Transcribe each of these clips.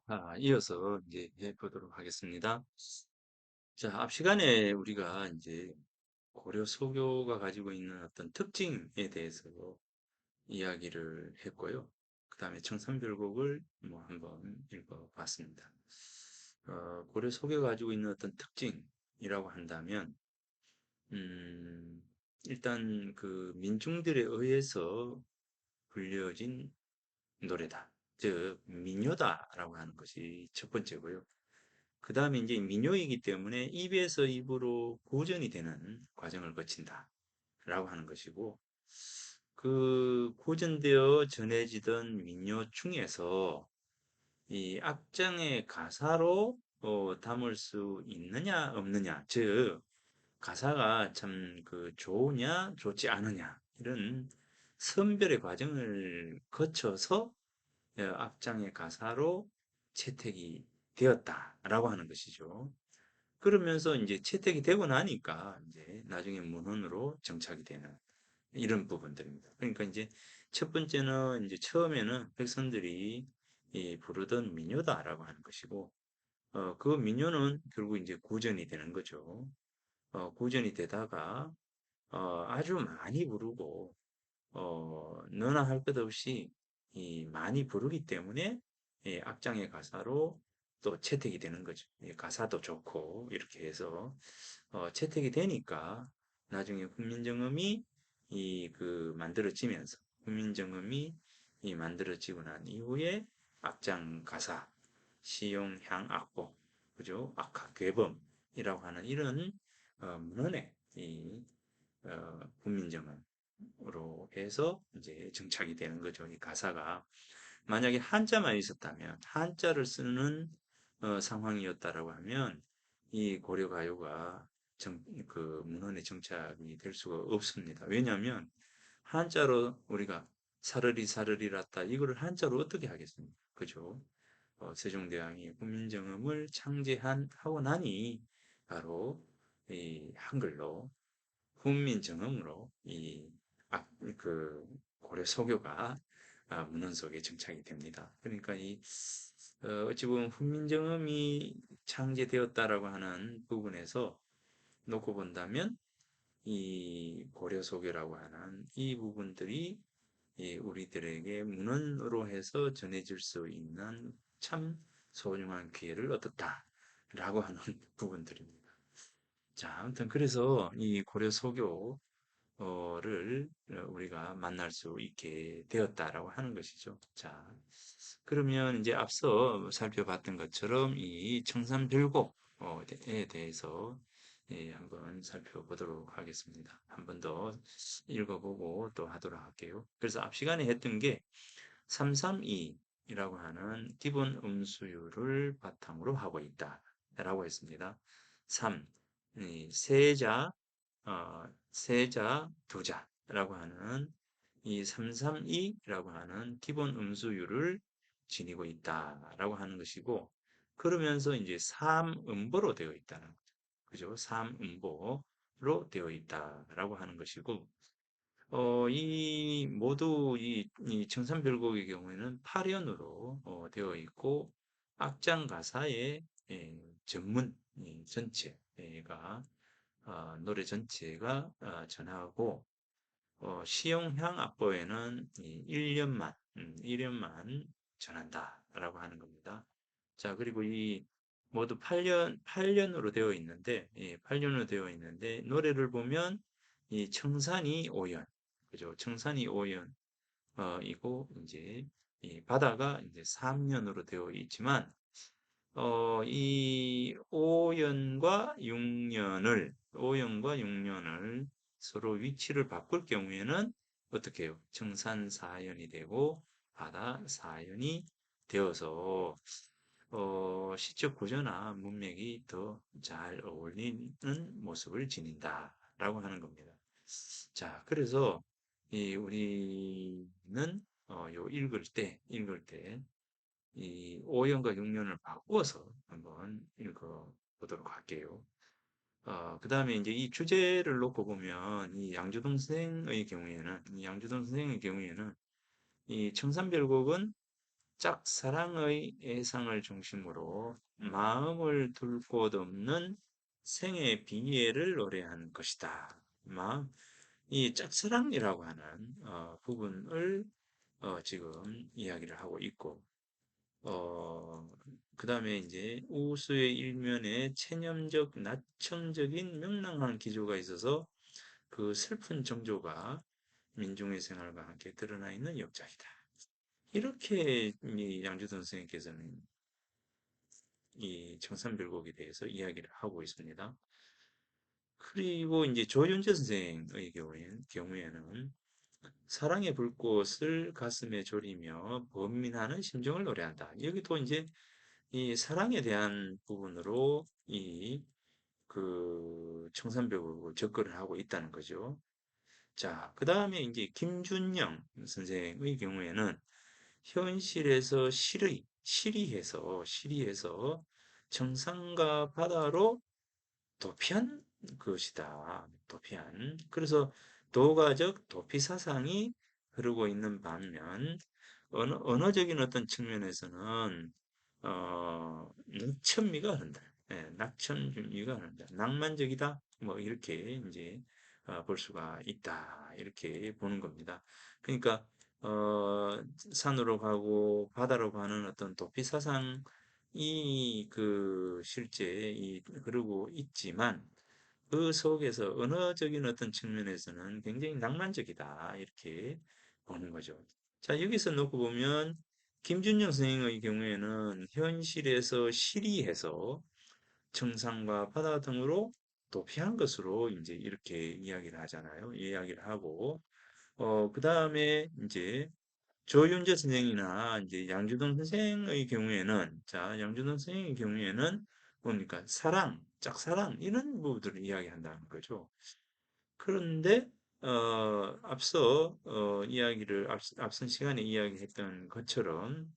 자, 이어서 이제 해보도록 하겠습니다. 자, 앞 시간에 우리가 이제 고려 소교가 가지고 있는 어떤 특징에 대해서 이야기를 했고요. 그 다음에 청산별곡을 뭐 한번 읽어봤습니다. 고려 소교가 가지고 있는 어떤 특징이라고 한다면, 음, 일단 그 민중들에 의해서 불려진 노래다. 즉, 민요다라고 하는 것이 첫 번째고요. 그 다음에 이제 민요이기 때문에 입에서 입으로 고전이 되는 과정을 거친다. 라고 하는 것이고, 그 고전되어 전해지던 민요 중에서 이 악장의 가사로 담을 수 있느냐, 없느냐, 즉, 가사가 참 그 좋으냐, 좋지 않으냐, 이런 선별의 과정을 거쳐서 악장의 가사로 채택이 되었다라고 하는 것이죠. 그러면서 이제 채택이 되고 나니까 이제 나중에 문헌으로 정착이 되는 이런 부분들입니다. 그러니까 이제 첫 번째는 이제 처음에는 백성들이 부르던 민요다라고 하는 것이고, 그 민요는 결국 이제 구전이 되는 거죠. 구전이 되다가 아주 많이 부르고 너나 할 것 없이 많이 부르기 때문에 악장의 가사로 또 채택이 되는 거죠. 가사도 좋고 이렇게 해서 채택이 되니까 나중에 훈민정음이 그 만들어지면서 훈민정음이 만들어지고 난 이후에 악장 가사, 시용향 악보, 그죠? 악학괴범이라고 하는 이런 문헌의 훈민정음으로 해서 이제 정착이 되는 거죠. 이 가사가 만약에 한자만 있었다면 한자를 쓰는 상황이었다라고 하면 이 고려 가요가 그 문헌에 정착이 될 수가 없습니다. 왜냐하면 한자로 우리가 사르리 사르리랐다 이거를 한자로 어떻게 하겠습니까? 그죠? 세종대왕이 훈민정음을 창제한 하고 나니 바로 이 한글로 훈민정음으로 그 고려 소교가 문헌 속에 정착이 됩니다. 그러니까 어찌 보면 훈민정음이 창제되었다라고 하는 부분에서 놓고 본다면 이 고려 소교라고 하는 이 부분들이 우리들에게 문헌으로 해서 전해질 수 있는 참 소중한 기회를 얻었다라고 하는 부분들입니다. 자, 아무튼 그래서 이 고려 소교 를 우리가 만날 수 있게 되었다라고 하는 것이죠. 자, 그러면 이제 앞서 살펴봤던 것처럼 이 청산별곡에 대해서 한번 살펴보도록 하겠습니다. 한 번 더 읽어보고 또 하도록 할게요. 그래서 앞 시간에 했던 게 332이라고 하는 기본 음수율을 바탕으로 하고 있다라고 했습니다. 3, 세자, 세자, 두자라고 하는 이 332라고 하는 기본 음수율을 지니고 있다라고 하는 것이고, 그러면서 이제 3음보로 되어 있다는 거죠. 그죠? 3음보로 되어 있다라고 하는 것이고, 이 모두 이 청산별곡의 경우에는 8연으로 되어 있고, 악장 가사의 전문 전체가 노래 전체가 전하고 시용향 악보에는 1년만 전한다라고 하는 겁니다. 자, 그리고 이 모두 8년으로 되어 있는데, 8년으로 되어 있는데, 노래를 보면 이 청산이 5연, 그죠? 청산이 5연, 이고, 이제, 이 바다가 이제 3년으로 되어 있지만, 이 5년과 6년을 서로 위치를 바꿀 경우에는 어떻게 해요? 청산 4연이 되고 바다 4연이 되어서 시적 구조나 문맥이 더 잘 어울리는 모습을 지닌다라고 하는 겁니다. 자, 그래서 우리는 요 읽을 때 이 5년과 6년을 바꾸어서 한번 읽어보도록 할게요. 그 다음에 이제 이 주제를 놓고 보면 이 양주동 선생의 경우에는 이 청산별곡은 짝사랑의 애상을 중심으로 마음을 둘 곳 없는 생의 비애를 노래한 것이다. 이 짝사랑이라고 하는 부분을 지금 이야기를 하고 있고, 어, 그 다음에 이제 우수의 일면에 체념적, 나청적인 명랑한 기조가 있어서 그 슬픈 정조가 민중의 생활과 함께 드러나 있는 역작이다. 이렇게 이 양주선 선생님께서는 이 청산별곡에 대해서 이야기를 하고 있습니다. 그리고 이제 조윤재 선생의 경우에는 사랑의 불꽃을 가슴에 졸이며 번민하는 심정을 노래한다. 여기도 이제 이 사랑에 대한 부분으로 이 그 청산벽으로 접근을 하고 있다는 거죠. 자, 그 다음에 이제 김준영 선생의 경우에는 현실에서 시리해서 정상과 바다로 도피한 것이다. 도피한. 그래서 도가적 도피 사상이 흐르고 있는 반면 언어적인 어떤 측면에서는 낙천미가 흐른다. 예, 낙천미가 흐른다. 낭만적이다. 뭐 이렇게 이제 볼 수가 있다. 이렇게 보는 겁니다. 그러니까 산으로 가고 바다로 가는 어떤 도피 사상이 그 실제 흐르고 있지만 그 속에서 언어적인 어떤 측면에서는 굉장히 낭만적이다. 이렇게 보는 거죠. 자, 여기서 놓고 보면 김준영 선생의 경우에는 현실에서 시리해서 청산과 바다 등으로 도피한 것으로 이제 이렇게 이야기를 하잖아요. 이야기를 하고, 그 다음에 이제 조윤재 선생이나 이제 양주동 선생의 경우에는, 자, 양주동 선생의 경우에는 뭡니까? 사랑, 짝사랑, 이런 부분들을 이야기한다는 거죠. 그런데, 앞서, 앞선 시간에 이야기했던 것처럼,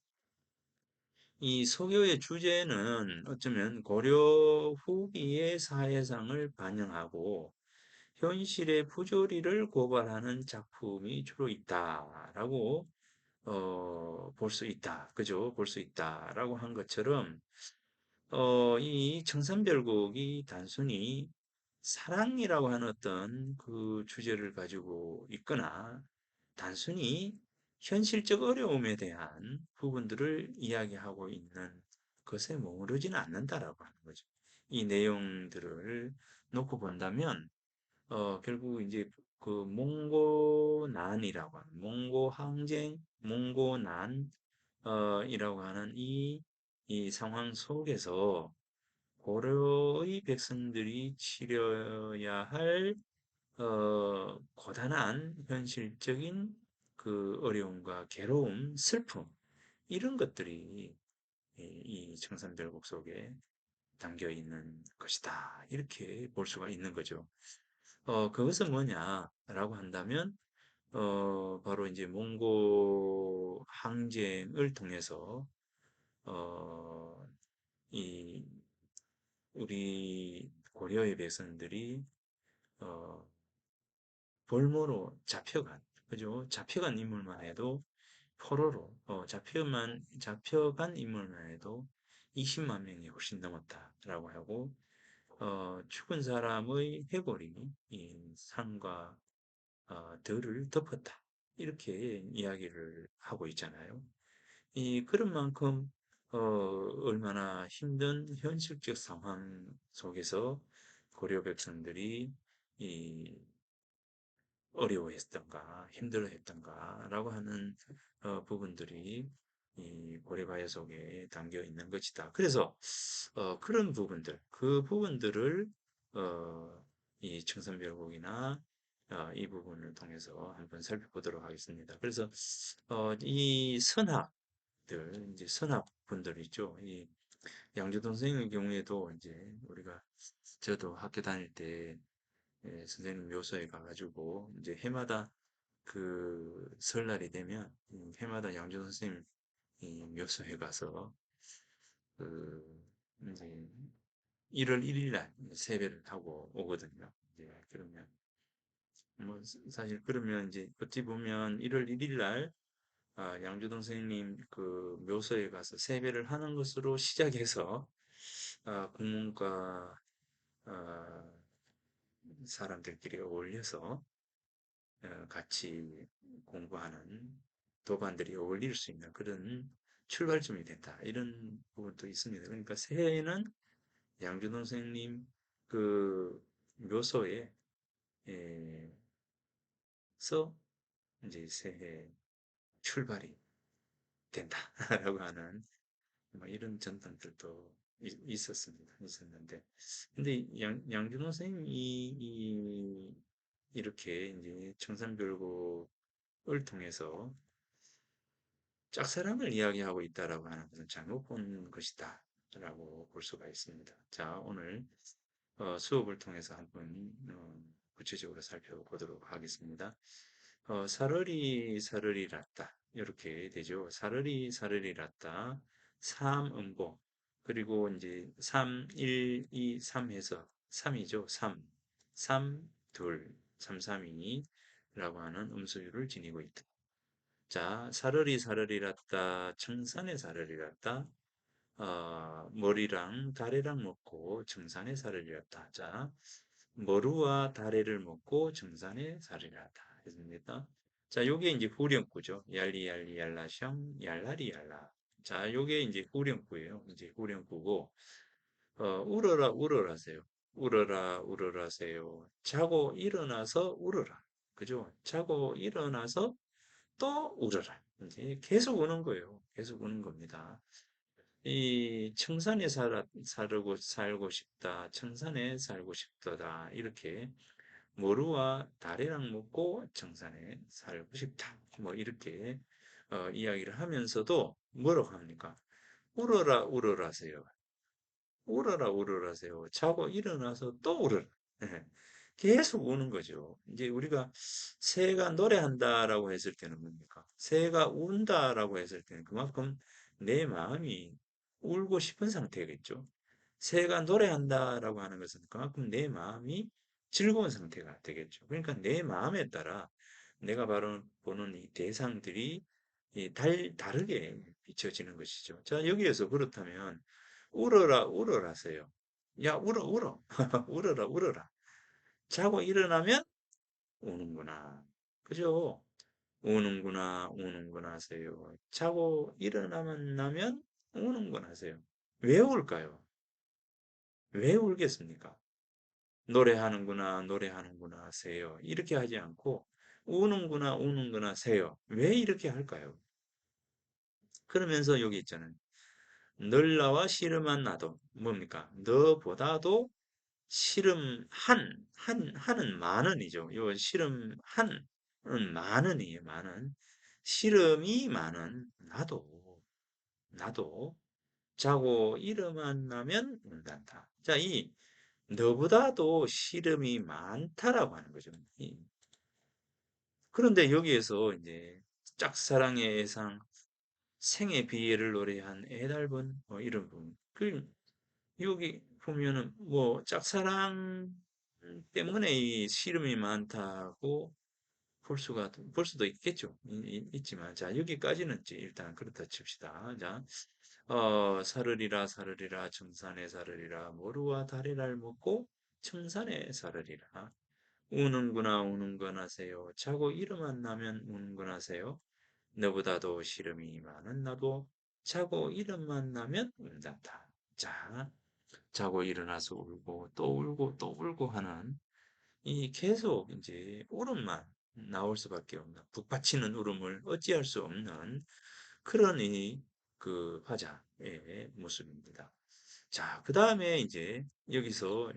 이 소교의 주제는 어쩌면 고려 후기의 사회상을 반영하고 현실의 부조리를 고발하는 작품이 주로 있다라고 볼 수 있다. 그죠? 볼 수 있다라고 한 것처럼 이 청산별곡이 단순히 사랑이라고 하는 어떤 그 주제를 가지고 있거나 단순히 현실적 어려움에 대한 부분들을 이야기하고 있는 것에 머무르지는 않는다라고 하는 거죠. 이 내용들을 놓고 본다면 결국 이제 그 몽고난이라고 하는 몽고 항쟁, 몽고난 이라고 하는 이 상황 속에서 고려의 백성들이 치려야 할 고단한 현실적인 그 어려움과 괴로움, 슬픔 이런 것들이 이 청산별곡 속에 담겨 있는 것이다. 이렇게 볼 수가 있는 거죠. 그것은 뭐냐라고 한다면 바로 이제 몽고 항쟁을 통해서 어, 이 우리 고려의 백성들이 어, 볼모로 잡혀간 그죠? 잡혀간 인물만 해도 포로로 잡혀간 인물만 해도 20만 명이 훨씬 넘었다라고 하고 죽은 사람의 해골이 이 산과 들을 덮었다. 이렇게 이야기를 하고 있잖아요. 이 그런 만큼 얼마나 힘든 현실적 상황 속에서 고려 백성들이 이 어려워했던가 힘들어했던가라고 하는 부분들이 이 고려가야 속에 담겨 있는 것이다. 그래서 그런 부분들, 그 부분들을 이 청선별곡이나 이 부분을 통해서 한번 살펴보도록 하겠습니다. 그래서 이 선학들, 이제 선학분들 있죠. 이 양조동 선생의 경우에도 이제 우리가 저도 학교 다닐 때 선생님 묘소에 가가지고 이제 해마다 그 설날이 되면 해마다 양조 선생님 이 묘소에 가서 그 이제 1월 1일 날 세배를 하고 오거든요. 이제 그러면 뭐 사실 그러면 이제 어찌 보면 1월 1일 날 양주동 선생님 그 묘소에 가서 세배를 하는 것으로 시작해서 국문과 어, 사람들끼리 어울려서 같이 공부하는 도반들이 어울릴 수 있는 그런 출발점이 된다. 이런 부분도 있습니다. 그러니까 새해에는 양준호 선생님 그 묘소에 에, 서 이제 새해 출발이 된다라고 하는 뭐 이런 전통들도 있었는데 근데 양준호 선생님이 이렇게 이제 청산별곡을 통해서 짝사랑을 이야기하고 있다라고 하는 것은 잘못 본 것이다 라고 볼 수가 있습니다. 자, 오늘 수업을 통해서 한번 구체적으로 살펴보도록 하겠습니다. 사르리 사르리 랐다 이렇게 되죠. 사르리 사르리 랐다 3음보 그리고 이제 3, 1, 2, 3 해서 3이죠. 3, 3, 2, 3, 3이 라고 하는 음수율을 지니고 있다. 자, 사르리 사르리 랐다 청산에 사르리 랐다 머리랑 다리랑 먹고 정산에 살을 잃었다. 자, 머루와 다리를 먹고 정산에 살을 잃었다. 했습니다. 자, 요게 이제 후렴구죠. 얄리 얄리 얄라셩 얄라리 얄라. 자, 요게 이제 후렴구예요. 이제 후렴구고 울어라 울어라세요. 울어라 울어라세요. 자고 일어나서 울어라. 그죠? 자고 일어나서 또 울어라. 이제 계속 우는 거예요. 계속 우는 겁니다. 이 청산에 살고 싶다. 청산에 살고 싶다. 이렇게 모루와 다리랑 먹고 청산에 살고 싶다. 뭐 이렇게 이야기를 하면서도 뭐라고 합니까? 울어라 울어라세요. 울어라 울어라세요. 자고 일어나서 또 울어라. 예. 계속 우는 거죠. 이제 우리가 새가 노래한다라고 했을 때는 뭡니까? 새가 운다라고 했을 때는 그만큼 내 마음이 울고 싶은 상태겠죠. 새가 노래한다라고 하는 것은 그만큼 내 마음이 즐거운 상태가 되겠죠. 그러니까 내 마음에 따라 내가 바로 보는 이 대상들이 다르게 비춰지는 것이죠. 자, 여기에서 그렇다면 울어라, 울어라세요. 야, 울어, 울어. 울어라, 울어라. 자고 일어나면 우는구나. 그죠? 우는구나, 우는구나 하세요. 자고 일어나면 우는구나 하세요. 왜 울까요? 왜 울겠습니까? 노래하는구나, 노래하는구나 하세요. 이렇게 하지 않고 우는구나, 우는구나 하세요. 왜 이렇게 할까요? 그러면서 여기 있잖아요. 널 나와 씨름한 나도 뭡니까? 너보다도 씨름 한은 많은이죠. 요 씨름 한은 많은이에요. 많은 씨름이 많은 나도 자고 일어만 나면 운단다. 자, 이 너보다도 씨름이 많다라고 하는 거죠. 그런데 여기에서 이제 짝사랑의 애상 생의 비애를 노래한 애달은 뭐 이런 부분. 여기 보면은 뭐 짝사랑 때문에 이 씨름이 많다고 볼 수도 있겠죠. 있지만 자 여기까지는 이제 일단 그렇다 칩시다. 자 사르리라 사르리라 청산에 사르리라 모루와 다리를 먹고 청산에 사르리라 우는구나 우는구나 하세요. 자고 일어만 나면 우는구나 하세요. 너보다도 시름이 많은 나도 자고 일어만 나면 운단다. 자, 자고 일어나서 울고 또 울고 또 울고 하는 이 계속 이제 울음만 나올 수밖에 없는 북받치는 울음을 어찌할 수 없는 그런 그 화자의 모습입니다. 자, 그 다음에 이제 여기서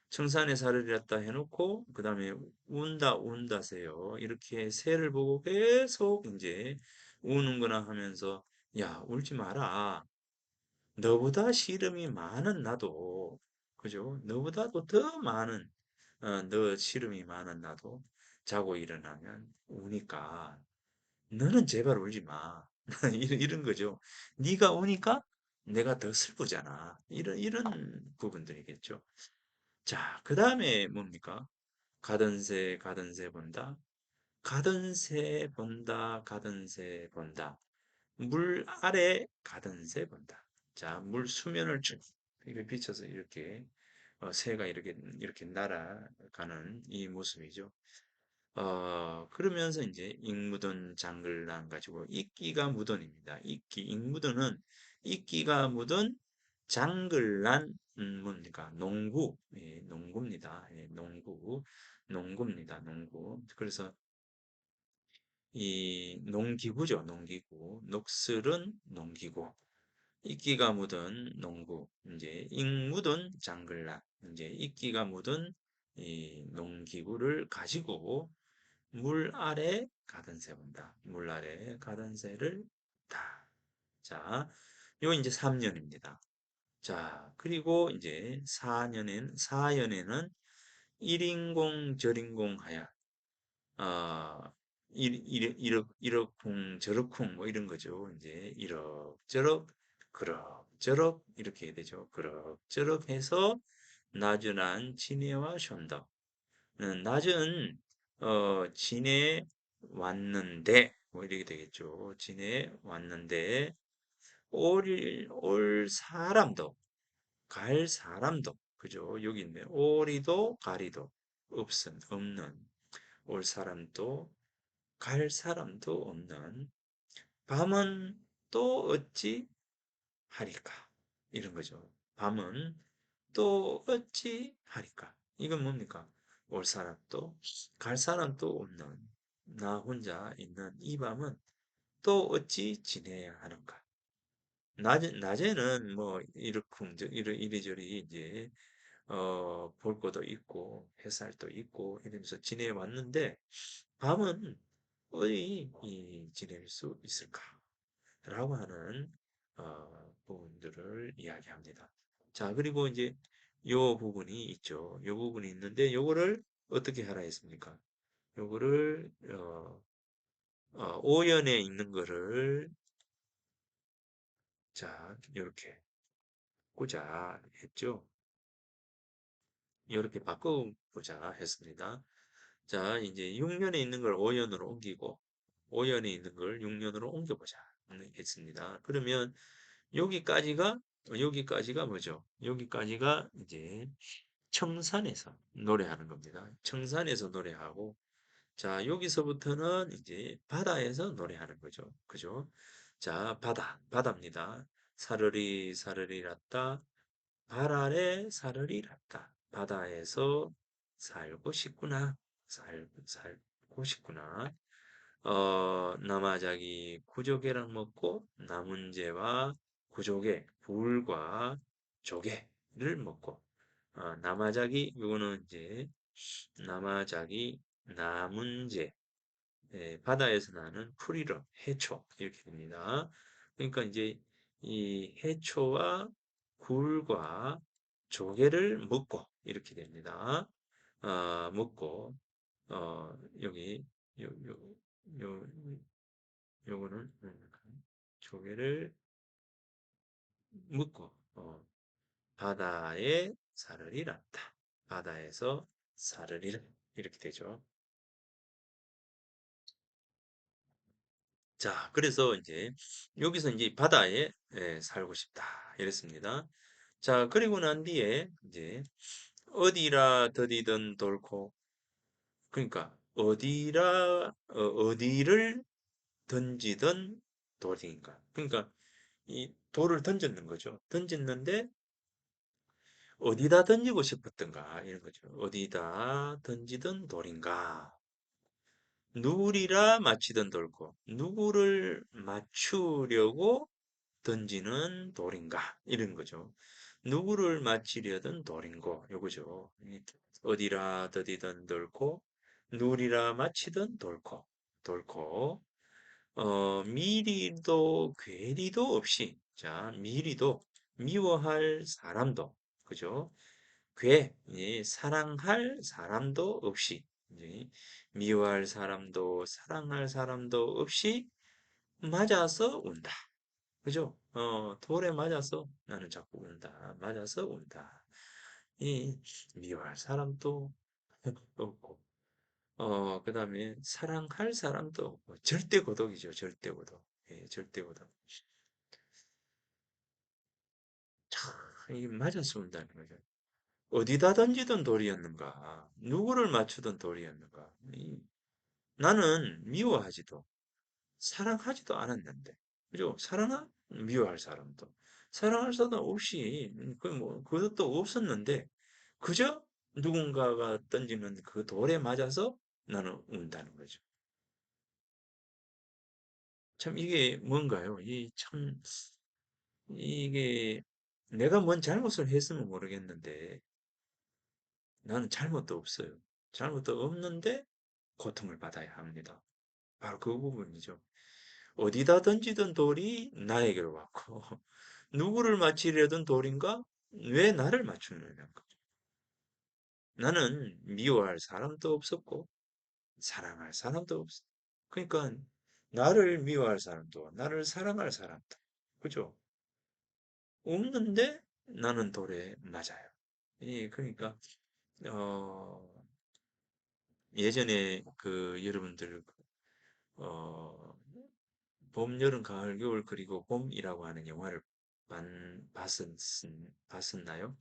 청산의 살을 잃었다 해놓고 그 다음에 운다 운다세요. 이렇게 새를 보고 계속 이제 우는구나 하면서 야 울지 마라. 너보다 시름이 많은 나도 그죠? 너보다도 더 많은 너 시름이 많은 나도 자고 일어나면 우니까 너는 제발 울지 마. 이런 거죠. 네가 우니까 내가 더 슬프잖아. 이런 부분들이겠죠. 자, 그 다음에 뭡니까? 가던 새 본다. 가던 새 본다, 가던 새 본다. 물 아래 가던 새 본다. 자, 물 수면을 쭉 이렇게 비춰서 이렇게 새가 이렇게 날아가는 이 모습이죠. 그러면서 이제 익묻은 장글란 가지고 이끼가 묻은입니다. 익묻은은 이끼가 묻은 장글란 뭡니까? 농구, 예, 농구입니다. 예, 농구입니다. 농구. 그래서 이 농기구죠, 농기구. 녹슬은 농기구. 이끼가 묻은 농구, 이제 익 묻은 장글란, 이제 이끼가 묻은 이 농기구를 가지고 물 아래 가던 새 본다. 물 아래 가던 새를 다. 자, 요 이제 3년입니다. 자, 그리고 이제 4년에는 1인공 절인공 하야. 이러쿵 저러쿵 뭐 이런 거죠. 이제 이럭저럭 그럭저럭 이렇게 해야 되죠. 그럭저럭 해서 나주난 지내와 션다. 낮은 지내 왔는데 뭐 이렇게 되겠죠. 지내 왔는데 올 사람도 갈 사람도 그죠? 여기 있네. 오리도 가리도 없는 올 사람도 갈 사람도 없는 밤은 또 어찌 하리까 이런 거죠. 밤은 또 어찌 하리까 이건 뭡니까? 올 사람도 갈 사람도 없는 나 혼자 있는 이 밤은 또 어찌 지내야 하는가? 낮에는 뭐 이리저리 이제 볼 것도 있고 햇살도 있고 이러면서 지내왔는데 밤은 어디 지낼 수 있을까? 라고 하는 부분들을 이야기합니다. 자, 그리고 이제 요 부분이 있죠. 요 부분이 있는데 요거를 어떻게 하라 했습니까? 요거를 오연에 있는 거를 자, 이렇게 바꾸자 했죠. 이렇게 바꿔보자 했습니다. 자, 이제 6년에 있는 걸 5년으로 옮기고 5년에 있는 걸 6년으로 옮겨보자 했습니다. 그러면 여기까지가 여기까지가 뭐죠? 여기까지가 이제 청산에서 노래하는 겁니다. 청산에서 노래하고 자, 여기서부터는 이제 바다에서 노래하는 거죠. 그죠? 자, 바다입니다. 사르리 사르리 랐다. 발 아래 사르리 랐다. 바다에서 살고 싶구나. 살고 싶구나. 남아자기 구조개랑 먹고 남은 재와 구조개, 굴과 조개를 먹고 남아자기 이거는 이제 남아자기 남은 재 바다에서 나는 풀이름 해초 이렇게 됩니다. 그러니까 이제 이 해초와 굴과 조개를 먹고 이렇게 됩니다. 먹고 여기 요, 요, 요, 요거는 조개를 먹고 바다에 살을 잃었다. 바다에서 살을 잃 이렇게 되죠. 자, 그래서 이제 여기서 이제 바다에 살고 싶다 이랬습니다. 자, 그리고 난 뒤에 이제 어디라 더디든 돌고 그러니까 어디를 던지던 돌인가. 그러니까 이 돌을 던졌는 거죠. 던졌는데 어디다 던지고 싶었던가 이런 거죠. 어디다 던지던 돌인가. 누구리라 맞히던 돌고 누구를 맞추려고 던지는 돌인가 이런 거죠. 누구를 맞히려던 돌인고 요거죠. 어디라 더디던 돌고 누구리라 맞히던 돌고 미리도 괴리도 없이 자 미리도 미워할 사람도 그죠? 예, 사랑할 사람도 없이 이제 미워할 사람도 사랑할 사람도 없이 맞아서 운다. 그죠? 돌에 맞아서 나는 자꾸 운다. 맞아서 운다. 이 미워할 사람도 없고 그다음에 사랑할 사람도 없고 절대 고독이죠. 절대 고독. 예, 절대 고독. 참, 이게 맞아서 온다는 거죠. 어디다 던지던 돌이었는가? 누구를 맞추던 돌이었는가? 나는 미워하지도 사랑하지도 않았는데, 그죠? 미워할 사람도 사랑할 사람 없이 그뭐 그것도 없었는데 그저 누군가가 던지는 그 돌에 맞아서 나는 운다는 거죠. 참 이게 뭔가요? 이게 내가 뭔 잘못을 했으면 모르겠는데 나는 잘못도 없어요. 잘못도 없는데 고통을 받아야 합니다. 바로 그 부분이죠. 어디다 던지던 돌이 나에게로 왔고, 누구를 맞히려던 돌인가? 왜 나를 맞추느냐는 거죠. 나는 미워할 사람도 없었고, 사랑할 사람도 없어. 그러니까, 나를 미워할 사람도, 나를 사랑할 사람도, 그죠? 없는데 나는 돌에 맞아요. 그러니까, 어, 예전에 여러분들, 어, 봄, 여름, 가을, 겨울, 그리고 봄이라고 하는 영화를 봤었나요?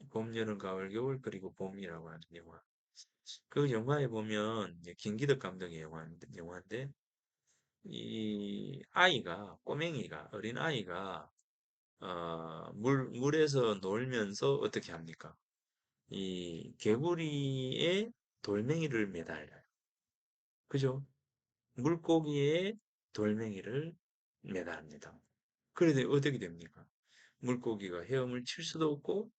봄, 여름, 가을, 겨울, 그리고 봄이라고 하는 영화. 그 영화에 보면 이제 김기덕 감독의 영화인데 이 아이가, 꼬맹이가, 어린 아이가 물에서 놀면서 어떻게 합니까? 이 개구리에 돌멩이를 매달려요. 그죠? 물고기에 돌멩이를 매달립니다. 그래도 어떻게 됩니까? 물고기가 헤엄을 칠 수도 없고,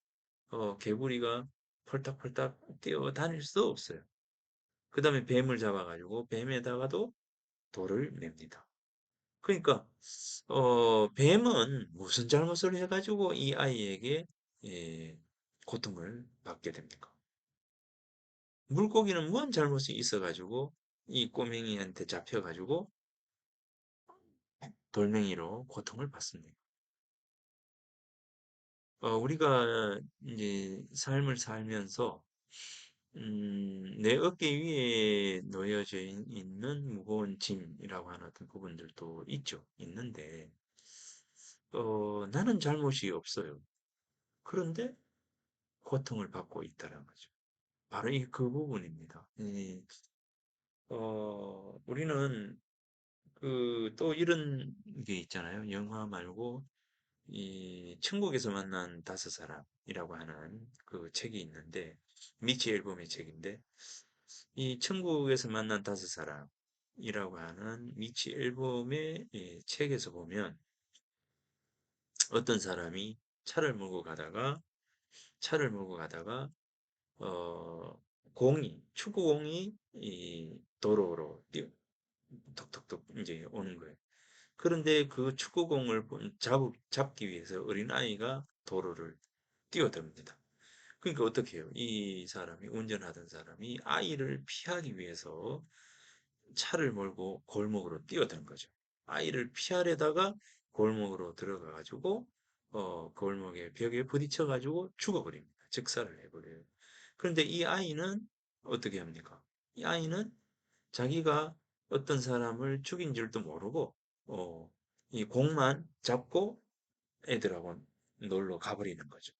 개구리가 펄딱펄딱 뛰어다닐 수도 없어요. 그 다음에 뱀을 잡아가지고 뱀에다가도 돌을 맵니다. 그러니까, 뱀은 무슨 잘못을 해가지고 이 아이에게 예, 고통을 받게 됩니까? 물고기는 뭔 잘못이 있어가지고 이 꼬맹이한테 잡혀가지고 돌멩이로 고통을 받습니다. 우리가 이제 삶을 살면서 내 어깨 위에 놓여져 있는 무거운 짐이라고 하는 어떤 부분들도 있죠. 있는데, 나는 잘못이 없어요. 그런데 고통을 받고 있다는 거죠. 바로 그 부분입니다. 우리는 또 이런 게 있잖아요. 영화 말고 이 천국에서 만난 다섯 사람이라고 하는 그 책이 있는데 미치 앨범의 책인데 이 천국에서 만난 다섯 사람이라고 하는 미치 앨범의 책에서 보면 어떤 사람이 차를 몰고 가다가 어 축구공이 이 도로로 톡톡톡 이제 오는 거예요. 그런데 그 축구공을 잡기 위해서 어린아이가 도로를 뛰어듭니다. 그러니까 어떻게 해요? 운전하던 사람이 아이를 피하기 위해서 차를 몰고 골목으로 뛰어든 거죠. 아이를 피하려다가 골목으로 들어가 가지고 골목의 벽에 부딪혀 가지고 죽어버립니다. 즉사를 해버려요. 그런데 이 아이는 어떻게 합니까? 이 아이는 자기가 어떤 사람을 죽인 줄도 모르고 어, 이 공만 잡고 애들하고 놀러 가버리는 거죠.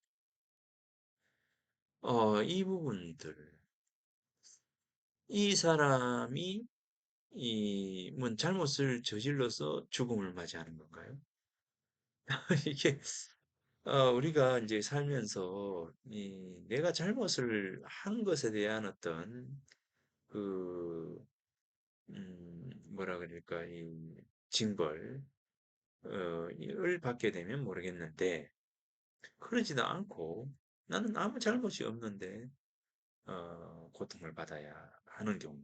이 부분들, 이 사람이 뭔 잘못을 저질러서 죽음을 맞이하는 건가요? 이게 우리가 이제 살면서 내가 잘못을 한 것에 대한 어떤 그 뭐라 그럴까 이 징벌 을 받게 되면 모르겠는데 그러지도 않고 나는 아무 잘못이 없는데 고통을 받아야 하는 경우,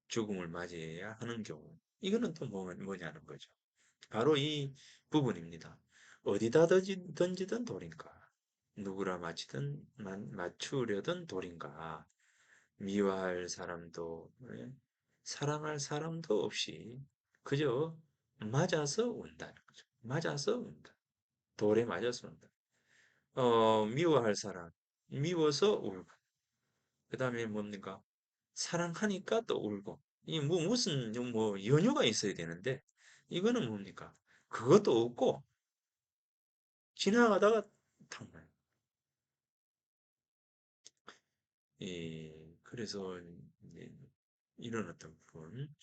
죽음을 맞이해야 하는 경우, 이거는 또 뭐냐는 거죠. 바로 이 부분입니다. 어디다 던지던 돌인가? 누구라 맞추려던 돌인가? 미워할 사람도, 예? 사랑할 사람도 없이 그저 맞아서 온다는 거죠. 맞아서 온다. 돌에 맞아서 온다. 미워할 사람, 미워서 울고. 그 다음에 뭡니까? 사랑하니까 또 울고. 이 뭐 무슨 뭐 연유가 있어야 되는데 이거는 뭡니까? 그것도 없고 지나가다가 탁 나요. 그래서 이제 이런 어떤 부분.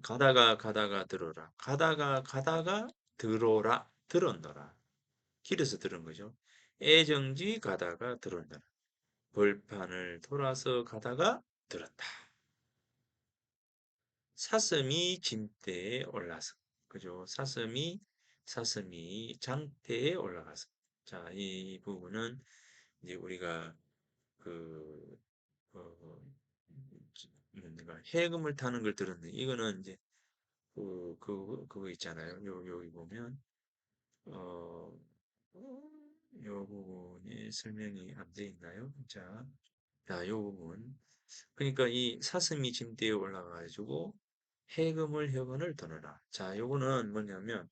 가다가 가다가 들어라. 가다가 가다가 들어라. 들었노라. 길에서 들은 거죠. 애정지 가다가 들었노라. 벌판을 돌아서 가다가 들었다. 사슴이 짐대에 올라서. 그죠? 사슴이 장대에 올라가서. 자, 이 부분은 이제 우리가 그, 어, 뭔가 해금을 타는 걸 들었는데, 이거는 이제 그거 있잖아요. 여기 보면, 어, 요 부분이 설명이 안 돼 있나요? 요 부분. 그러니까 이 사슴이 짐대에 올라가가지고 해금을 혁은을 드러라. 자, 요거는 뭐냐면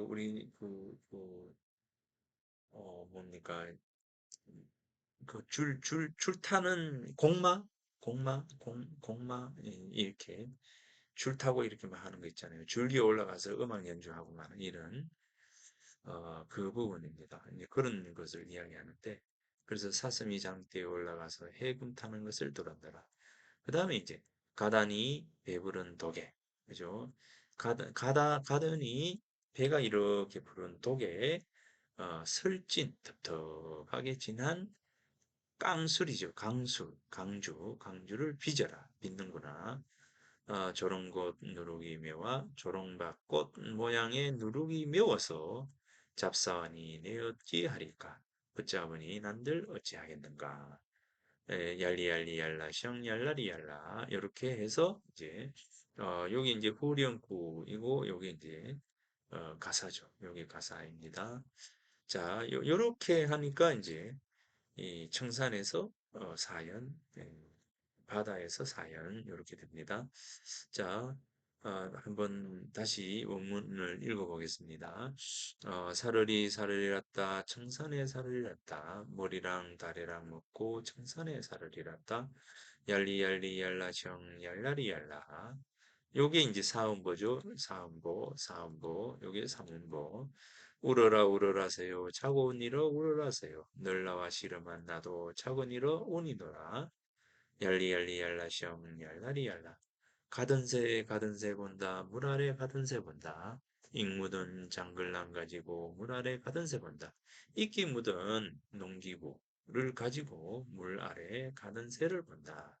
우리 뭡니까 줄 타는 공마 이렇게 줄 타고 이렇게 막 하는 거 있잖아요. 줄기에 올라가서 음악 연주하고 막 이런 그 부분입니다. 이제 그런 것을 이야기하는데 그래서 사슴이 장대에 올라가서 해금 타는 것을 들었더라. 그 다음에 이제 가다니 배부른 독에 그죠? 가더니 배가 이렇게 부른 독에 설진 텁텁하게 진한 깡술이죠. 강주를 빚어라. 빚는구나. 저런꽃 누룩이 매와 조롱박꽃 모양의 누룩이 매워서 잡사하니 내 어찌하리까 붙잡으니 난들 어찌하겠는가. 얄리얄리 얄라셩 얄라리 얄라 이렇게 해서 이제 여기 이제 후렴구이고 여기 이제 가사죠. 여기 가사입니다. 자, 요렇게 하니까 이제 이 청산에서 사연, 바다에서 사연 이렇게 됩니다. 자, 한번 다시 원문을 읽어보겠습니다. 사르리 사르리랐다 청산에 사르리랐다 머리랑 다리랑 먹고 청산에 사르리랐다 얄리얄리 얄라정 얄라리 얄라 요게 이제 사음보죠. 사음보 요게 삼음보 울어라 울어라세요 자고 오니러 울어라세요 늘 나와 씨름한 나도 자고 니러 오니더라 얄리얄리 얄라셩 얄라리 얄라 가던 새 본다 물 아래 가던 새 본다 익 묻은 장글랑 가지고 물 아래 가던 새 본다 이끼 묻은 농기구를 가지고 물 아래 가던 새를 본다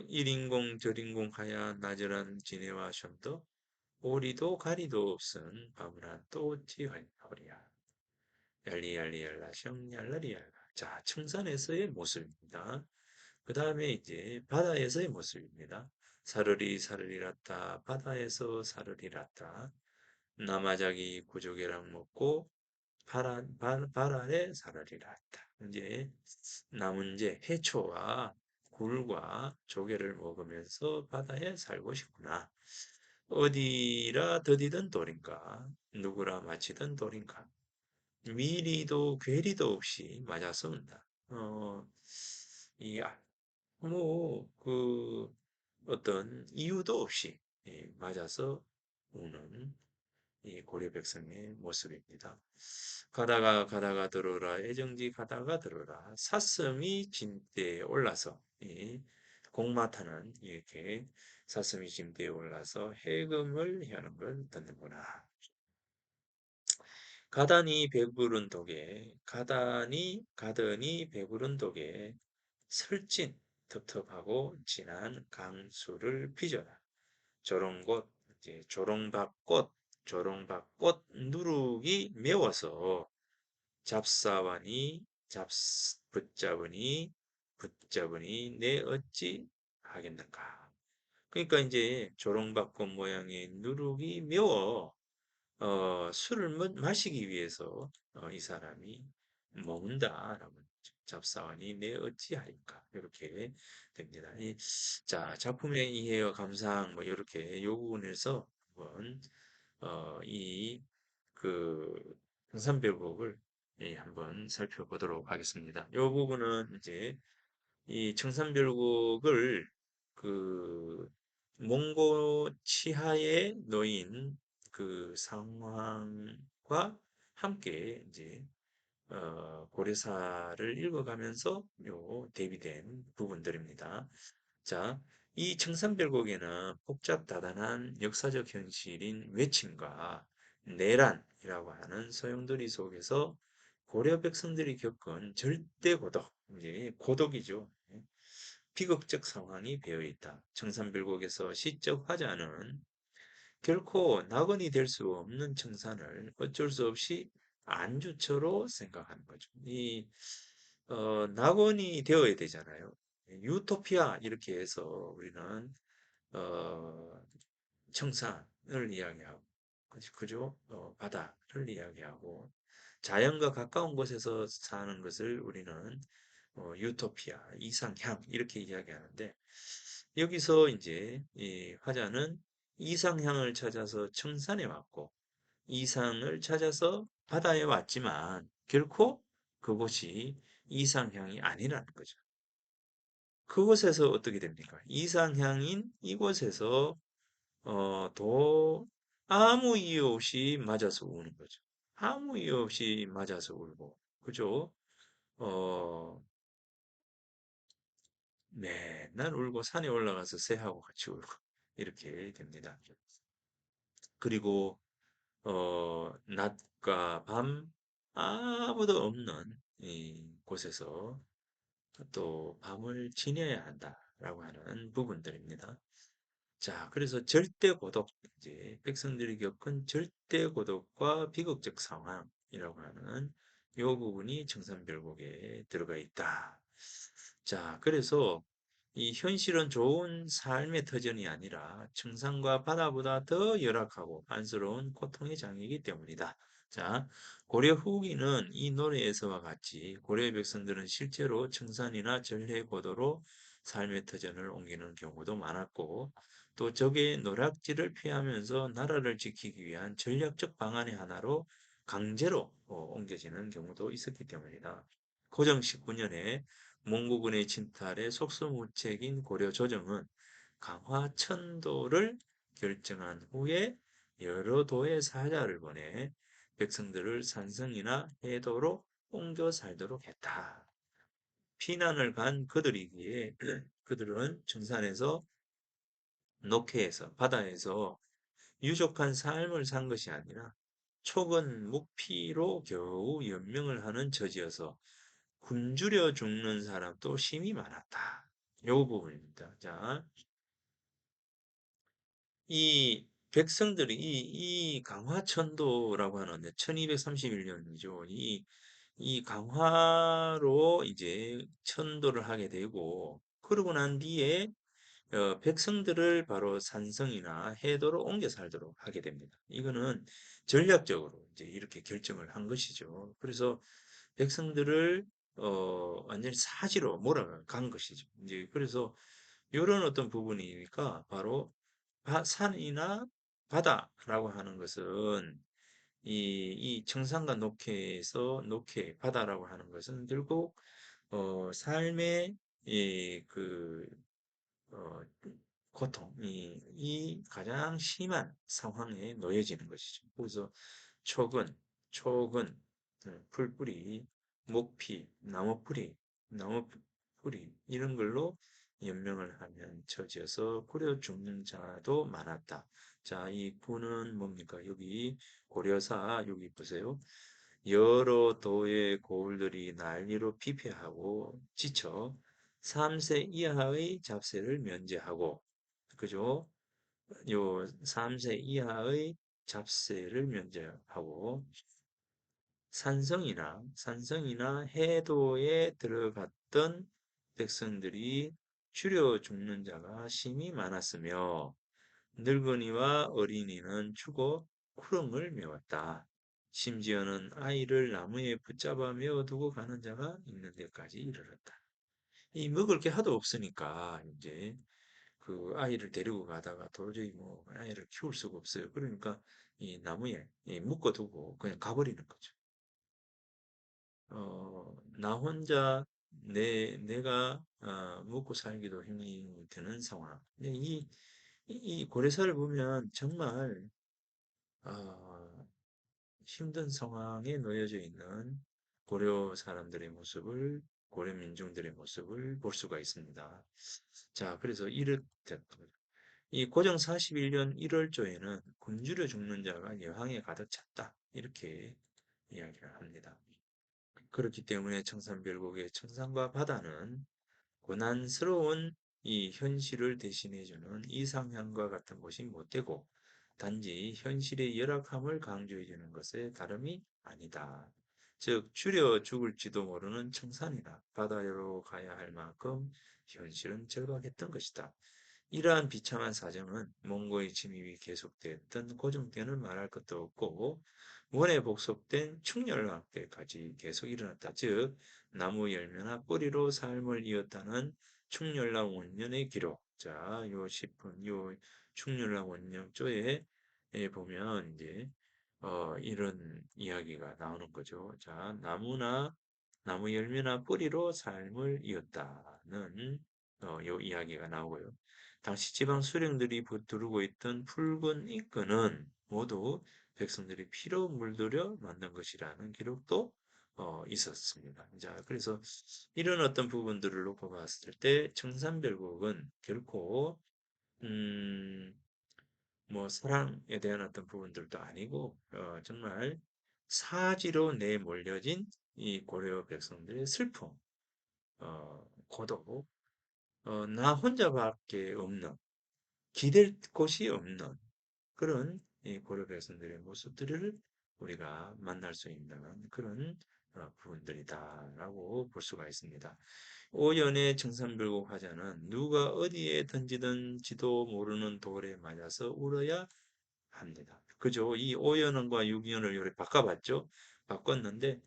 일인공 저인공 하야 나저란 지네와 션도 오리도 가리도 없은 바무란 또 어찌 하랴 얄리얄리 얄라셩 얄라리 얄라 자 청산에서의 모습입니다. 그 다음에 이제 바다에서의 모습입니다. 사르리 사르리랐다 바다에서 사르리랐다 나마자기 구조개랑 먹고 발알에 사르리랐다. 이제 남은제 해초와 굴과 조개를 먹으면서 바다에 살고 싶구나. 어디라 더디던 돌인가 누구라 마치던 돌인가 미리도 괴리도 없이 맞아 싸운다. 이 어떤 이유도 없이 맞아서 우는 이 고려 백성의 모습입니다. 가다가 가다가 들어라 애정지 가다가 들어라 사슴이 짐대에 올라서 이 공마타는 이렇게 사슴이 짐대에 올라서 해금을 하는 걸 듣는구나. 가더니 배부른 독에 설진 텁텁하고 진한 강수를 빚어라. 조롱꽃 이제 조롱박꽃 누룩이 매워서 잡사하니 잡 붙잡으니 내 어찌 하겠는가. 그러니까 이제 조롱박꽃 모양의 누룩이 매워 술을 마시기 위해서 이 사람이 먹는다라고 잡사하니 내 어찌하리까 이렇게 됩니다. 자 작품의 이해와 감상 뭐 이렇게 요 부분에서 한번 이그 등산별곡을 한번 살펴보도록 하겠습니다. 요 부분은 이제 이 청산별곡을 그 몽고 치하에 놓인 그 상황과 함께 이제 고려사를 읽어가면서 대비된 부분들입니다. 자, 이 청산별곡에는 복잡다단한 역사적 현실인 외침과 내란이라고 하는 소용돌이 속에서 고려 백성들이 겪은 절대 고독, 이제 고독이죠. 비극적 상황이 배어 있다. 청산별곡에서 시적 화자는 결코 낙원이 될 수 없는 청산을 어쩔 수 없이 안주처로 생각하는 거죠. 낙원이 되어야 되잖아요. 유토피아 이렇게 해서 우리는 어, 청산을 이야기하고, 그죠? 바다를 이야기하고, 자연과 가까운 곳에서 사는 것을 우리는 유토피아, 이상향 이렇게 이야기하는데 여기서 이제 이 화자는 이상향을 찾아서 청산에 왔고 이상을 찾아서 바다에 왔지만 결코 그곳이 이상향이 아니라는 거죠. 그곳에서 어떻게 됩니까? 이상향인 이곳에서 아무 이유 없이 맞아서 우는 거죠. 아무 이유 없이 맞아서 울고, 그죠? 어, 맨날 울고 산에 올라가서 새하고 같이 울고 이렇게 됩니다. 그리고 낮과 밤 아무도 없는 이 곳에서 또 밤을 지내야 한다라고 하는 부분들입니다. 자, 그래서 절대 고독, 이제 백성들이 겪은 절대 고독과 비극적 상황이라고 하는 이 부분이 청산별곡에 들어가 있다. 자, 그래서 이 현실은 좋은 삶의 터전이 아니라 청산과 바다보다 더 열악하고 안쓰러운 고통의 장이기 때문이다. 자, 고려 후기는 이 노래에서와 같이 고려의 백성들은 실제로 청산이나 전래 고도로 삶의 터전을 옮기는 경우도 많았고, 또 적의 노략질을 피하면서 나라를 지키기 위한 전략적 방안의 하나로 강제로 옮겨지는 경우도 있었기 때문이다. 고정 19년에 몽고군의 침탈에 속수무책인 고려 조정은 강화 천도를 결정한 후에 여러 도의 사자를 보내 백성들을 산성이나 해도로 옮겨 살도록 했다. 피난을 간 그들이기에 그들은 청산에서 녹해에서 바다에서 유족한 삶을 산 것이 아니라 촉은 묵피로 겨우 연명을 하는 처지여서 굶주려 죽는 사람도 심히 많았다. 요 부분입니다. 자, 이 백성들이 이 강화천도라고 하는데 1231년이죠. 이 강화로 이제 천도를 하게 되고 그러고 난 뒤에 백성들을 바로 산성이나 해도로 옮겨 살도록 하게 됩니다. 이거는 전략적으로 이제 이렇게 결정을 한 것이죠. 그래서 백성들을 완전히 사지로 몰아간 것이죠. 이제 그래서 이런 어떤 부분이니까 바로 산이나 바다라고 하는 것은 이 청산과 녹해에서 녹해 바다라고 하는 것은 결국 삶의 이그 어, 고통이 가장 심한 상황에 놓여지는 것이죠. 그래서 촉은, 촉은, 풀뿌리, 목피, 나무뿌리 이런 걸로 연명을 하면 처지어서 고려 죽는 자도 많았다. 자, 이 구는 뭡니까? 여기 고려사 여기 보세요. 여러 도의 고을들이 난리로 피폐하고 지쳐 3세 이하의 잡세를 면제하고 그죠? 요 3세 이하의 잡세를 면제하고 산성이나 해도에 들어갔던 백성들이 줄여 죽는 자가 심히 많았으며 늙은이와 어린이는 죽어 구렁을 메웠다. 심지어는 아이를 나무에 붙잡아 메어두고 가는 자가 있는 데까지 이르렀다. 이 먹을 게 하도 없으니까 이제 그 아이를 데리고 가다가 도저히 뭐 아이를 키울 수가 없어요. 그러니까 이 나무에 묶어두고 그냥 가버리는 거죠. 나 혼자 내가 먹고 살기도 힘이 드는 상황. 근데 이 고래사를 보면 정말 어, 힘든 상황에 놓여져 있는 고려 사람들의 모습을, 고려 민중들의 모습을 볼 수가 있습니다. 자, 그래서 이렇게 이 고정 41년 1월 초에는 굶주려 죽는 자가 여항에 가득 찼다. 이렇게 이야기를 합니다. 그렇기 때문에 청산별곡의 청산과 바다는 고난스러운 이 현실을 대신해주는 이상향과 같은 것이 못 되고 단지 현실의 열악함을 강조해주는 것에 다름이 아니다. 즉 줄여 죽을지도 모르는 청산이나 바다로 가야 할 만큼 현실은 절박했던 것이다. 이러한 비참한 사정은 몽고의 침입이 계속됐던 고종 때는 말할 것도 없고 원에 복속된 충렬왕 때까지 계속 일어났다. 즉 나무 열매나 뿌리로 삶을 이었다는 충렬왕 원년의 기록. 자, 요 10분, 요 충렬왕 원년조에 보면 이제 이런 이야기가 나오는 거죠. 자, 나무 열매나 뿌리로 삶을 이었다는 요 이야기가 나오고요. 당시 지방 수령들이 두르고 있던 붉은 인근은 모두 백성들이 피로 물들여 만든 것이라는 기록도 있었습니다. 자, 그래서 이런 어떤 부분들을 놓고 봤을 때 청산별곡은 결코 음, 뭐 사랑에 대한 어떤 부분들도 아니고 정말 사지로 내몰려진 이 고려 백성들의 슬픔, 고독, 나 혼자밖에 없는 기댈 곳이 없는 그런 이 고려 백성들의 모습들을 우리가 만날 수 있는 그런 부분들이다라고 볼 수가 있습니다. 오연의 청산별곡 화자는 누가 어디에 던지든지도 모르는 돌에 맞아서 울어야 합니다. 그죠? 이 오연원과 육연을 요렇게 바꿔봤죠? 바꿨는데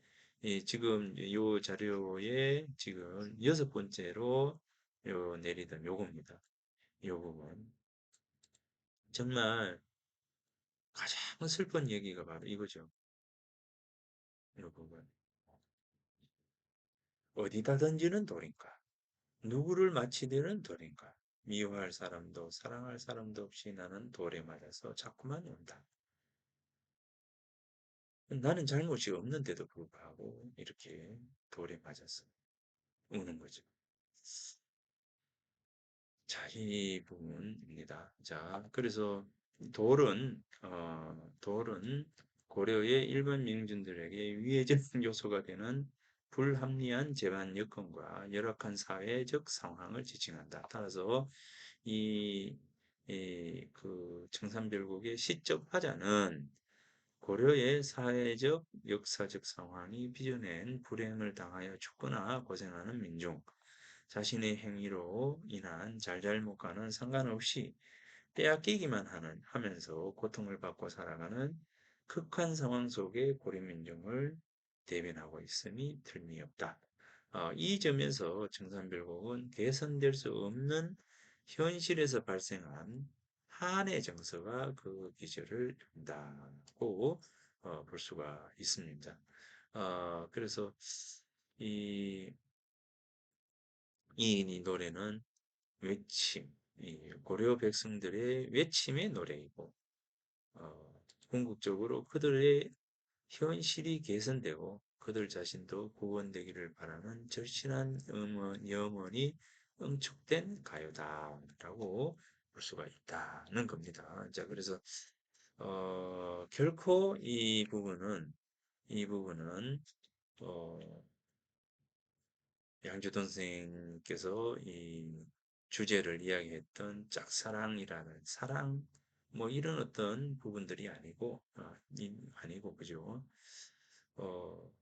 지금 요 자료에 지금 6번째로 요 내리던 요겁니다. 요 부분. 정말 가장 슬픈 얘기가 바로 이거죠. 요 부분. 어디다 던지는 돌인가? 누구를 마치려는 돌인가? 미워할 사람도 사랑할 사람도 없이 나는 돌에 맞아서 자꾸만 운다. 나는 잘못이 없는데도 불구하고 이렇게 돌에 맞아서 우는 거죠. 자, 이 부분입니다. 자, 그래서 돌은 고려의 일반 민중들에게 위해적 요소가 되는 불합리한 재반 여건과 열악한 사회적 상황을 지칭한다. 따라서 이, 그 청산별곡의 시적 화자는 고려의 사회적, 역사적 상황이 빚어낸 불행을 당하여 죽거나 고생하는 민중, 자신의 행위로 인한 잘잘못과는 상관없이 빼앗기기만 하면서 고통을 받고 살아가는 극한 상황 속의 고려민중을 대변하고 있음이 틀림없다. 이 점에서 청산별곡은 개선될 수 없는 현실에서 발생한 한의 정서가 그 기저를 준다고 볼 수가 있습니다. 그래서 이, 이 노래는 외침, 이 고려 백성들의 외침의 노래이고, 궁극적으로 그들의 현실이 개선되고 그들 자신도 구원되기를 바라는 절실한 염원이 응축된 가요다라고 볼 수가 있다는 겁니다. 자, 그래서 결코 이 부분은 어, 양조동 선생님께서 이 주제를 이야기했던 짝사랑이라는 사랑 뭐 이런 어떤 부분들이 아니고 아니고 그죠? 어,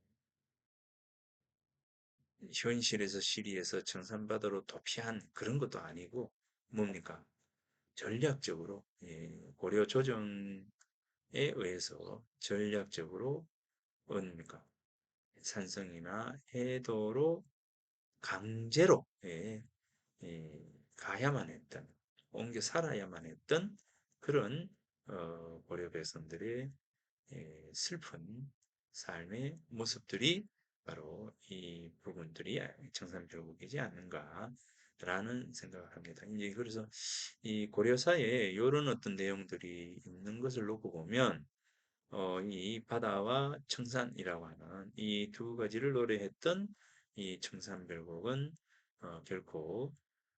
현실에서 시리에서 청산바다로 도피한 그런 것도 아니고 뭡니까? 전략적으로 고려 조정에 의해서 전략적으로 뭡니까? 산성이나 해도로 강제로 가야만 했던, 옮겨 살아야만 했던 그런 고려 백성들의 슬픈 삶의 모습들이 바로 이 부분들이 청산별곡이지 않는가라는 생각을 합니다. 이제 그래서 이 고려사에 이런 어떤 내용들이 있는 것을 놓고 보면 이 바다와 청산이라고 하는 이 두 가지를 노래했던 이 청산별곡은 결코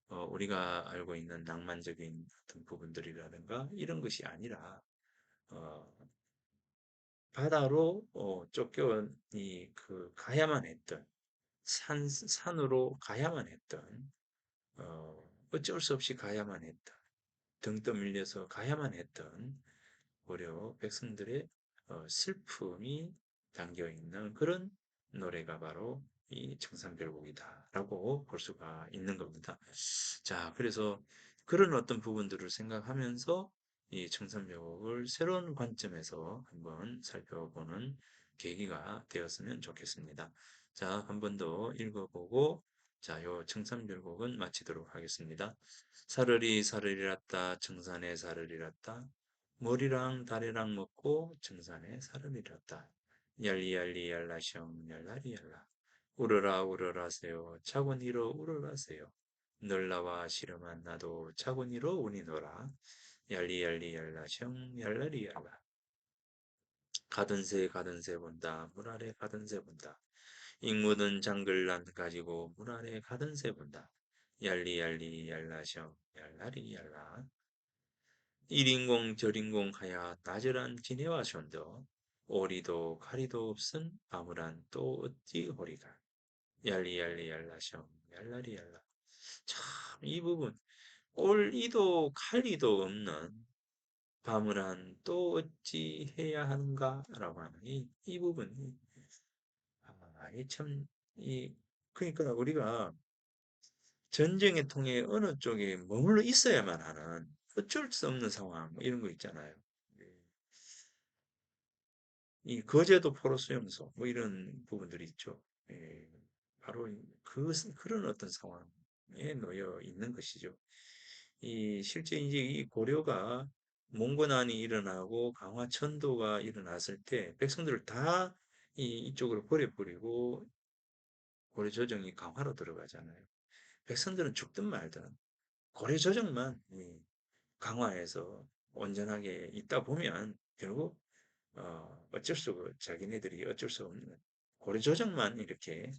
우리가 알고 있는 낭만적인 어떤 부분들이라든가 이런 것이 아니라 어, 바다로 쫓겨온 그 가야만 했던 산으로 가야만 했던 어쩔 수 없이 가야만 했던 등 떠밀려서 가야만 했던 고려 백성들의 슬픔이 담겨 있는 그런 노래가 바로 이 청산별곡이다라고 볼 수가 있는 겁니다. 자, 그래서 그런 어떤 부분들을 생각하면서 이 청산별곡을 새로운 관점에서 한번 살펴보는 계기가 되었으면 좋겠습니다. 자, 한 번 더 읽어보고 자, 요 청산별곡은 마치도록 하겠습니다. 사르리 사르리랐다 청산에 사르리랐다 머리랑 다리랑 먹고 청산에 사르리랐다. 얄리얄리 얄라셩 얄라리 얄라 울어라 울어라세요 차고니로 울어라세요. 널나와 씨름한 나도 차고니로 우니노라. 얄리얄리 얄라셩 얄라리 얄라 가든 새 본다 물 아래 가든 새 본다. 익묻은 장글란 가지고 물 아래 가든 새 본다. 얄리얄리 얄라셩 얄라리 얄라 일인공 저인공 하야 나절한 지네와 손도 오리도 가리도 없은 아무란 또 어찌 호리가 얄리얄리 얄라셩 얄라리 얄라 참 이 부분 올이도 칼리도 없는 바무란 또 어찌 해야 하는가라고 하는 이 부분이 참 그러니까 우리가 전쟁의 통에 어느 쪽에 머물러 있어야만 하는 어쩔 수 없는 상황 뭐 이런 거 있잖아요. 예. 이 거제도 포로 수용소 뭐 이런 부분들이 있죠. 예, 바로 그런 어떤 상황에 놓여 있는 것이죠. 이 실제 이제 이 고려가 몽고난이 일어나고 강화천도가 일어났을 때 백성들을 다 이쪽으로 버려버리고 고려 조정이 강화로 들어가잖아요. 백성들은 죽든 말든 고려 조정만 강화해서 온전하게 있다 보면 결국 자기네들이 어쩔 수 없는 고려 조정만 이렇게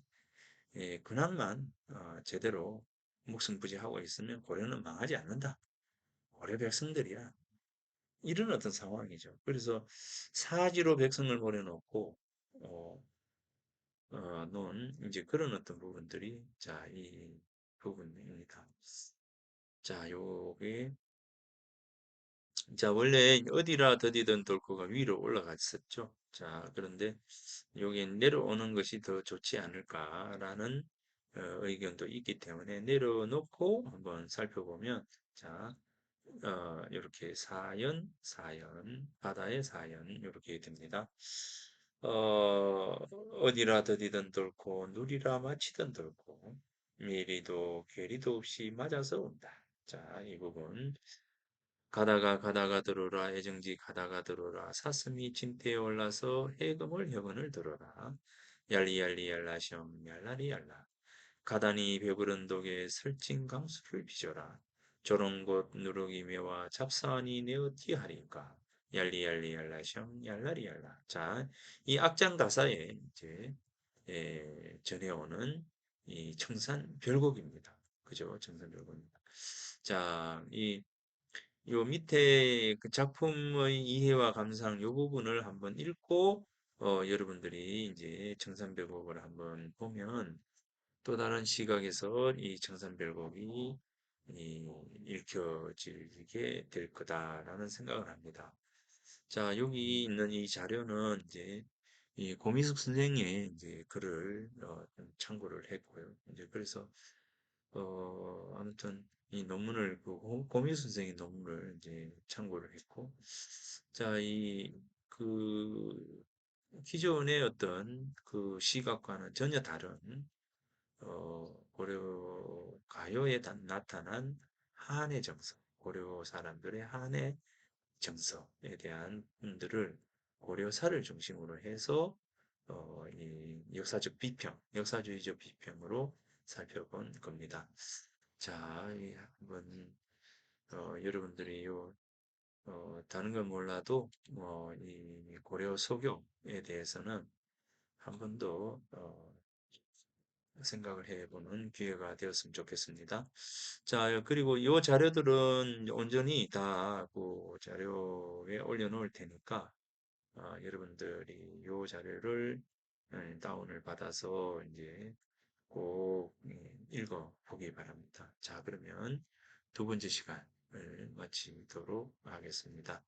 근황만 제대로 목숨 부지하고 있으면 고려는 망하지 않는다. 고려 백성들이야. 이런 어떤 상황이죠. 그래서 사지로 백성을 보내놓고 어, 논 이제 그런 어떤 부분들이 이 부분입니다. 자, 요게 자, 원래 어디라 더디든 돌고가 위로 올라갔었죠. 자, 그런데 여기 내려오는 것이 더 좋지 않을까라는 의견도 있기 때문에 내려놓고 한번 살펴보면 자, 이렇게 사연, 바다의 사연 이렇게 됩니다. 어디라 더디든 돌고 누리라 마치든 돌고 미리도 괴리도 없이 맞아서 온다. 자, 이 부분 가다가 가다가 들어라 애정지 가다가 들어라 사슴이 진태에 올라서 해금을 혁은을 들어라 얄리얄리 얄라셩 얄라리 얄라 가다니 배부른 독에 설진 강수를 빚어라 저런 곳 누룩이 매와 잡사하니 내 어찌하리까 얄리얄리 얄라셩 얄라리 얄라 자, 이 악장 가사에 이제 전해오는 이 청산 별곡입니다. 그죠? 청산 별곡입니다. 자, 요 밑에 그 작품의 이해와 감상 요 부분을 한번 읽고 여러분들이 이제 청산별곡을 한번 보면 또 다른 시각에서 이 청산별곡이 읽혀지게 될 거다라는 생각을 합니다. 자, 여기 있는 이 자료는 이제 이 고미숙 선생의 이제 글을 좀 참고를 했고요. 이제 그래서 아무튼 이 논문을 보고 고미 선생의 논문을 이제 참고를 했고 자, 그 기존의 어떤 그 시각과는 전혀 다른 고려 가요에 나타난 한의 정서, 고려 사람들의 한의 정서에 대한 분들을 고려사를 중심으로 해서 이 역사적 비평, 역사주의적 비평으로 살펴본 겁니다. 자, 한번 여러분들이 다른 건 몰라도 이 고려 소교에 대해서는 한 번 더 생각을 해보는 기회가 되었으면 좋겠습니다. 자, 그리고 이 자료들은 온전히 다 그 자료에 올려놓을 테니까 여러분들이 이 자료를 다운을 받아서 이제 꼭 읽어 보기 바랍니다. 자, 그러면 두 번째 시간을 마치도록 하겠습니다.